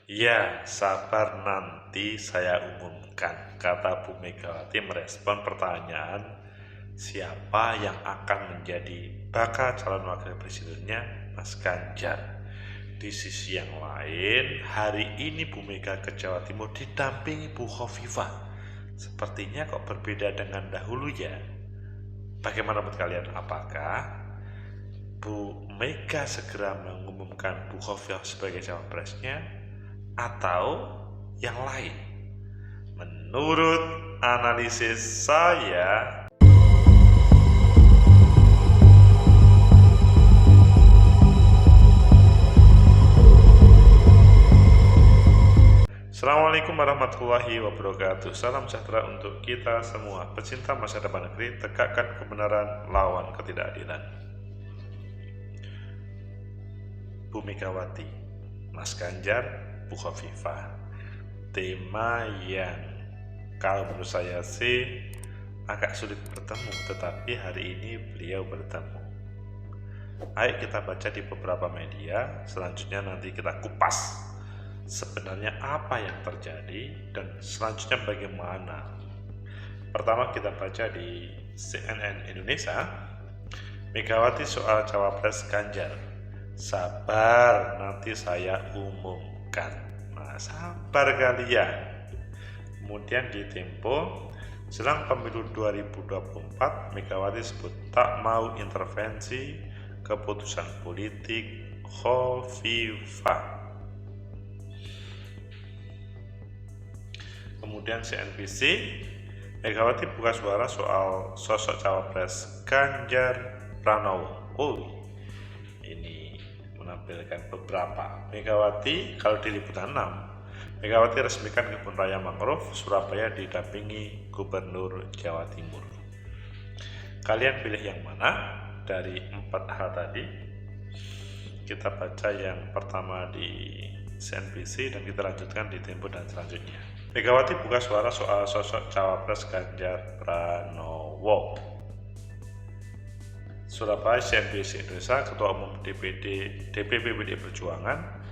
Ya, sabar nanti saya umumkan, kata Bu Megawati merespon pertanyaan siapa yang akan menjadi bakal calon wakil presidennya Mas Ganjar. Di sisi yang lain, hari ini Bu Mega ke Jawa Timur didampingi Bu Khofifah. Sepertinya kok berbeda dengan dahulu ya. Bagaimana menurut kalian? Apakah Bu Mega segera mengumumkan Bu Khofifah sebagai cawapresnya atau yang lain? Menurut analisis saya, Assalamualaikum warahmatullahi wabarakatuh. Salam sejahtera untuk kita semua. Pecinta masa depan negeri, tegakkan kebenaran, lawan ketidakadilan. Bu Megawati, Mas Ganjar, Bu Khofifah. Tema yang kalau menurut saya sih agak sulit bertemu, tetapi hari ini beliau bertemu. Ayo kita baca di beberapa media, selanjutnya nanti kita kupas sebenarnya apa yang terjadi dan selanjutnya bagaimana. Pertama kita baca di CNN Indonesia, Megawati soal cawapres Ganjar, sabar nanti saya umumkan. Nah, sabar kalian. Kemudian di Tempo, jelang pemilu 2024, Megawati sebut tak mau intervensi keputusan politik Khofifah. Kemudian CNBC, Megawati buka suara soal sosok cawapres Ganjar Pranowo. Ini menampilkan beberapa. Megawati, kalau di Liputan 6, Megawati resmikan kebun raya mangrove Surabaya didampingi Gubernur Jawa Timur. Kalian pilih yang mana dari 4 hal tadi? Kita baca yang pertama di CNBC dan kita lanjutkan di Tempo dan selanjutnya. Megawati buka suara soal sosok cawapres Ganjar Pranowo. Surabaya, CNBC Indonesia, Ketua Umum DPP PDI Perjuangan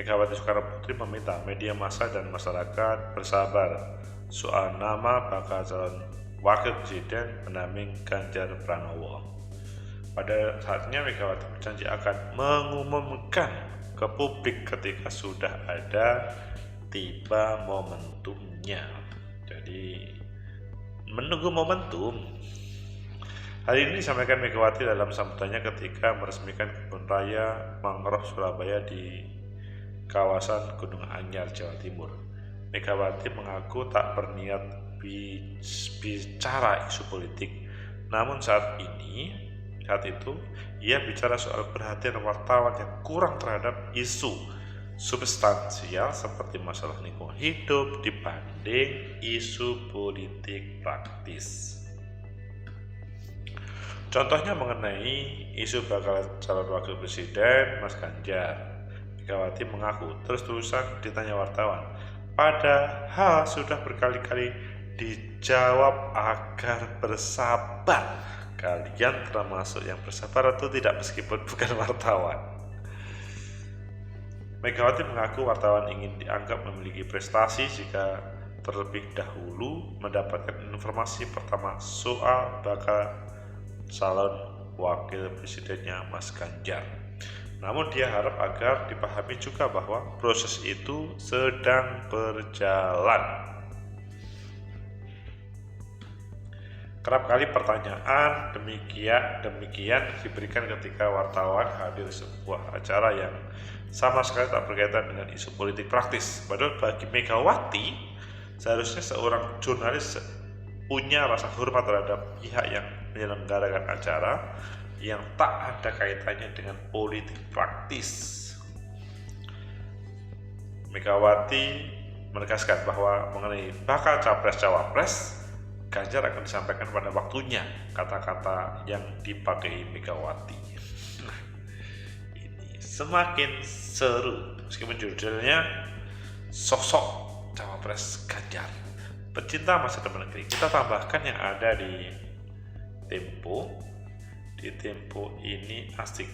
Megawati Soekarno Putri meminta media massa dan masyarakat bersabar soal nama bakal calon wakil presiden pendamping Ganjar Pranowo. Pada saatnya Megawati berjanji akan mengumumkan ke publik ketika sudah ada tiba momentumnya. Jadi menunggu momentum. Hal ini disampaikan Megawati dalam sambutannya ketika meresmikan kebun raya mangrove Surabaya di kawasan Gunung Anyar, Jawa Timur. Megawati mengaku tak berniat bicara isu politik, namun saat itu ia bicara soal perhatian wartawan yang kurang terhadap isu substansial seperti masalah lingkungan hidup dibanding isu politik praktis. Contohnya mengenai isu bakal calon wakil presiden Mas Ganjar. Megawati mengaku terus-terusan ditanya wartawan, padahal sudah berkali-kali dijawab agar bersabar. Kalian termasuk yang bersabar atau tidak meskipun bukan wartawan? Megawati mengaku wartawan ingin dianggap memiliki prestasi jika terlebih dahulu mendapatkan informasi pertama soal bakal calon wakil presidennya Mas Ganjar. Namun dia harap agar dipahami juga bahwa proses itu sedang berjalan. Kerap kali pertanyaan demikian diberikan ketika wartawan hadir sebuah acara yang sama sekali tak berkaitan dengan isu politik praktis. Padahal bagi Megawati, seharusnya seorang jurnalis punya rasa hormat terhadap pihak yang menyelenggarakan acara yang tak ada kaitannya dengan politik praktis. Megawati menegaskan bahwa mengenai bakal capres-cawapres, Ganjar akan disampaikan pada waktunya, kata-kata yang dipakai Megawati. Nah, ini semakin seru meskipun judulnya sosok cawapres Ganjar. Pecinta masa depan negeri, kita tambahkan yang ada di Tempo. Di Tempo ini asik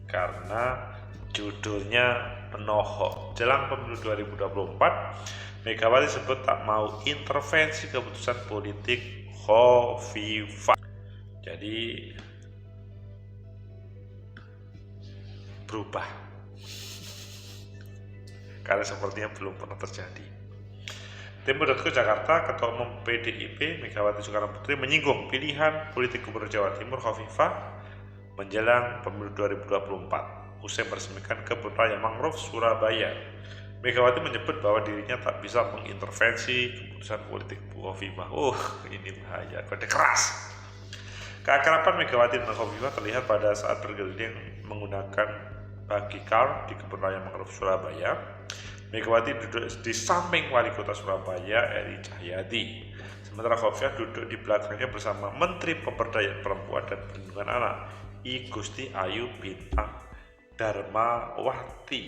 karena Judulnya Penoho. Jelang pemilu 2024, Megawati sebut tak mau intervensi keputusan politik Khofifah. Jadi berubah, karena sepertinya belum pernah terjadi. Tempo.co Jakarta, Ketua Umum PDIP Megawati Soekarno Putri menyinggung pilihan politik Gubernur Jawa Timur Khofifah menjelang pemilu 2024 usai meresmikan kebun raya mangrove Surabaya. Megawati menyebut bahwa dirinya tak bisa mengintervensi keputusan politik Bu Khofifah. Ini bahaya, kode keras. Keakraban Megawati dan Khofifah terlihat pada saat berkeliling menggunakan buggy car di kebun raya mangrove Surabaya. Megawati duduk di samping Wali Kota Surabaya Eri Cahyadi, sementara Khofifah duduk di belakangnya bersama Menteri Pemberdayaan Perempuan dan Perlindungan Anak I Gusti Ayu Bintang Darmawati.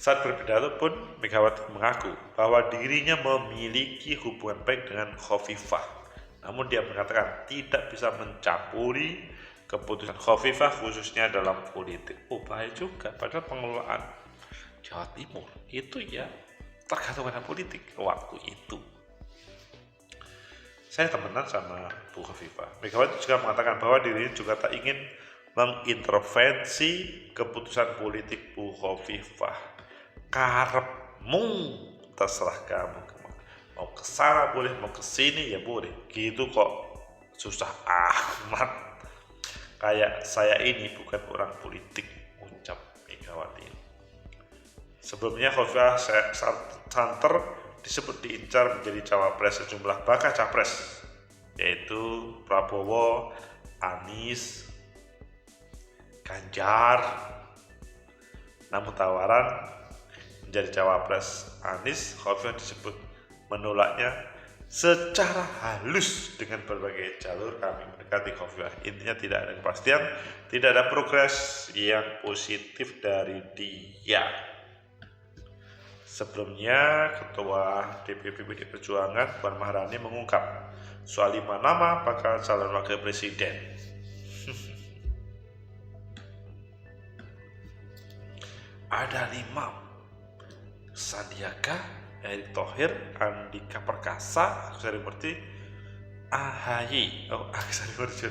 Saat berpidato pun Megawati mengaku bahwa dirinya memiliki hubungan baik dengan Khofifah, namun dia mengatakan tidak bisa mencampuri keputusan Khofifah khususnya dalam politik. Bahaya juga, padahal pengelolaan Jawa Timur itu ya tergantung pada politik waktu itu. Saya temenan sama Bu Khofifah. Megawati juga mengatakan bahwa dirinya juga tak ingin mengintervensi keputusan politik Bu Khofifah. Karepmu, terserah kamu. Mau ke sana boleh, mau ke sini ya boleh. Gitu kok susah amat. Kayak saya ini bukan orang politik, ucap Megawati. Sebelumnya Khofifah santer disebut diincar menjadi cawapres sejumlah bakal capres, yaitu Prabowo, Anies, Ganjar. Namun tawaran menjadi cawapres Anies, Khofifah disebut menolaknya secara halus dengan berbagai jalur. Kami mendekati Khofifah. Intinya tidak ada kepastian, tidak ada progres yang positif dari dia. Sebelumnya, Ketua DPP PDI Perjuangan Puan Maharani mengungkap soal 5 nama bakal calon wakil presiden. Ada 5: Sandiaga, Erick Thohir, Andika Perkasa, Agus Harimurti, AHY, Agus Harimurti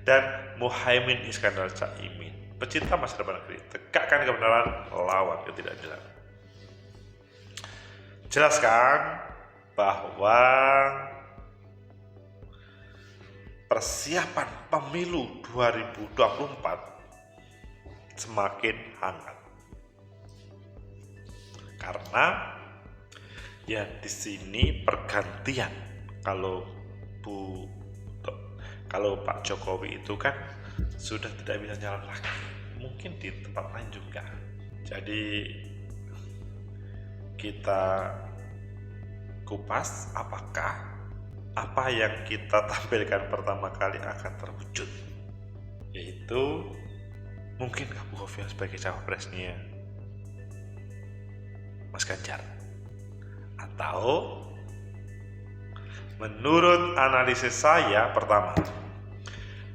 dan Muhaimin Iskandar Caimin. Pecinta masa depan negeri, tegakkan kebenaran, lawan ketidakadilan. Jelaskan bahwa persiapan pemilu 2024 semakin hangat. Karena ya di sini pergantian. Kalau Pak Jokowi itu kan sudah tidak bisa jalan lagi. Mungkin di tempat lain juga. Jadi kita kupas apakah apa yang kita tampilkan pertama kali akan terwujud, yaitu mungkin Bu Khofifah sebagai cawapresnya Mas Ganjar, atau menurut analisis saya pertama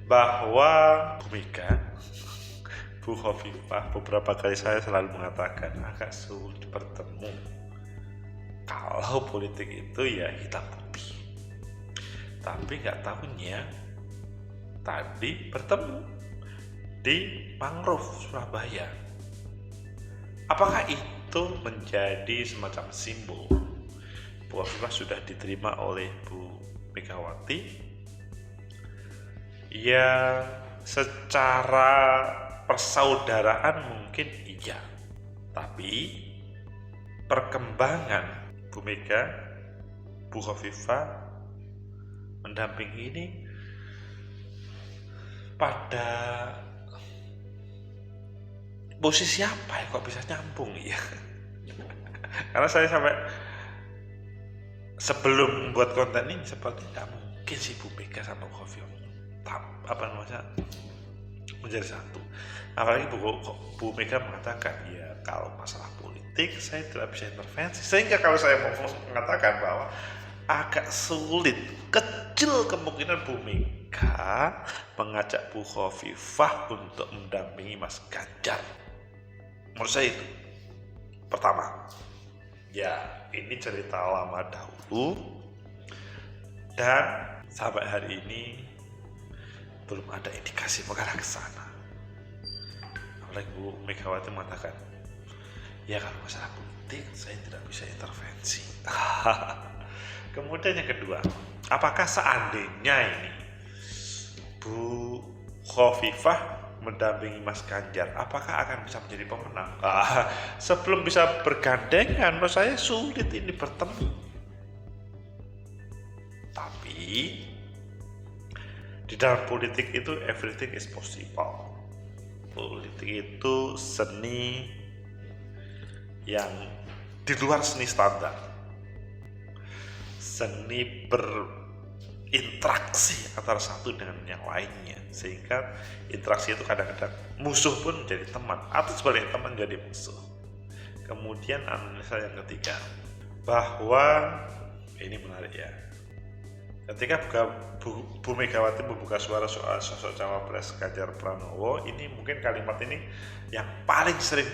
bahwa Bu Mega, Bu Khofifah beberapa kali saya selalu mengatakan agak sulit bertemu. Kalau politik itu ya hitam putih, tapi nggak tahunya tadi bertemu di mangrove Surabaya. Apakah itu menjadi semacam simbol Bu Khofifah sudah diterima oleh Bu Megawati? Ya secara persaudaraan mungkin iya, tapi perkembangan Bu Mega, Bu Khofifah mendampingi ini pada posisi apa ya, kok bisa nyambung ya? Karena saya sampai sebelum membuat konten ini seperti tidak mungkin sih Bu Mega sama Bu Khofifah menjadi satu. Apalagi Bu Mega mengatakan ya kalau masalah politik saya tidak bisa intervensi, sehingga kalau saya mau mengatakan bahwa agak sulit, kecil kemungkinan Bu Mega Mega mengajak Bu Khofifah untuk mendampingi Mas Ganjar. Menurut saya itu pertama. Ya, ini cerita lama dahulu dan sampai hari ini belum ada indikasi mengarah ke sana. Apalagi Bu Megawati mengatakan, ya kalau masalah politik saya tidak bisa intervensi. Kemudian yang kedua, apakah seandainya ini Bu Khofifah mendampingi Mas Ganjar, apakah akan bisa menjadi pemenang? Sebelum bisa bergandengan, menurut saya sulit ini bertemu. Tapi di dalam politik itu everything is possible. Politik itu seni yang di luar seni standar, seni berinteraksi antara satu dengan yang lainnya, sehingga interaksi itu kadang-kadang musuh pun menjadi teman atau sebaliknya teman jadi musuh. Kemudian analisa yang ketiga, bahwa ini menarik ya, ketika Bu Megawati membuka suara soal sosok cawapres Ganjar Pranowo, ini mungkin kalimat ini yang paling sering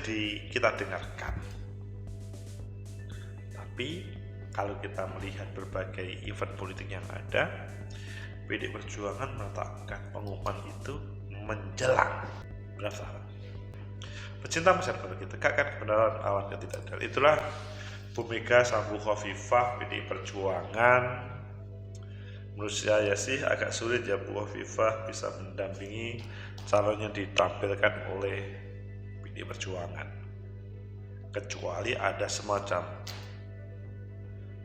kita dengarkan. Tapi kalau kita melihat berbagai event politik yang ada, PDI Perjuangan meletakkan pengumuman itu menjelang pendaftaran. Pecinta masyarakat kita tegakkan kebenaran lawan ketidakadilan. Itulah Bu Mega sama Bu Khofifah PDI Perjuangan. Menurut saya sih agak sulit ya Bu Khofifah bisa mendampingi calon yang ditampilkan oleh PDI Perjuangan, kecuali ada semacam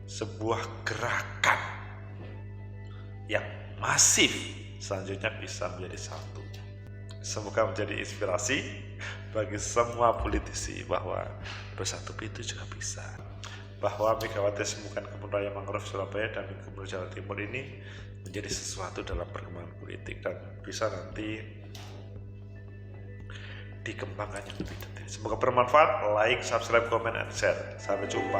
sebuah gerakan yang masif selanjutnya bisa menjadi satu. Semoga menjadi inspirasi bagi semua politisi bahwa bersatu itu juga bisa. Bahwa Megawati Sembuhkan Kebun Raya Mangrove Surabaya dan Gubernur Jawa Timur ini menjadi sesuatu dalam perkembangan politik dan bisa nanti dikembangkan yang lebih detail. Semoga bermanfaat. Like, subscribe, comment, and share. Sampai jumpa.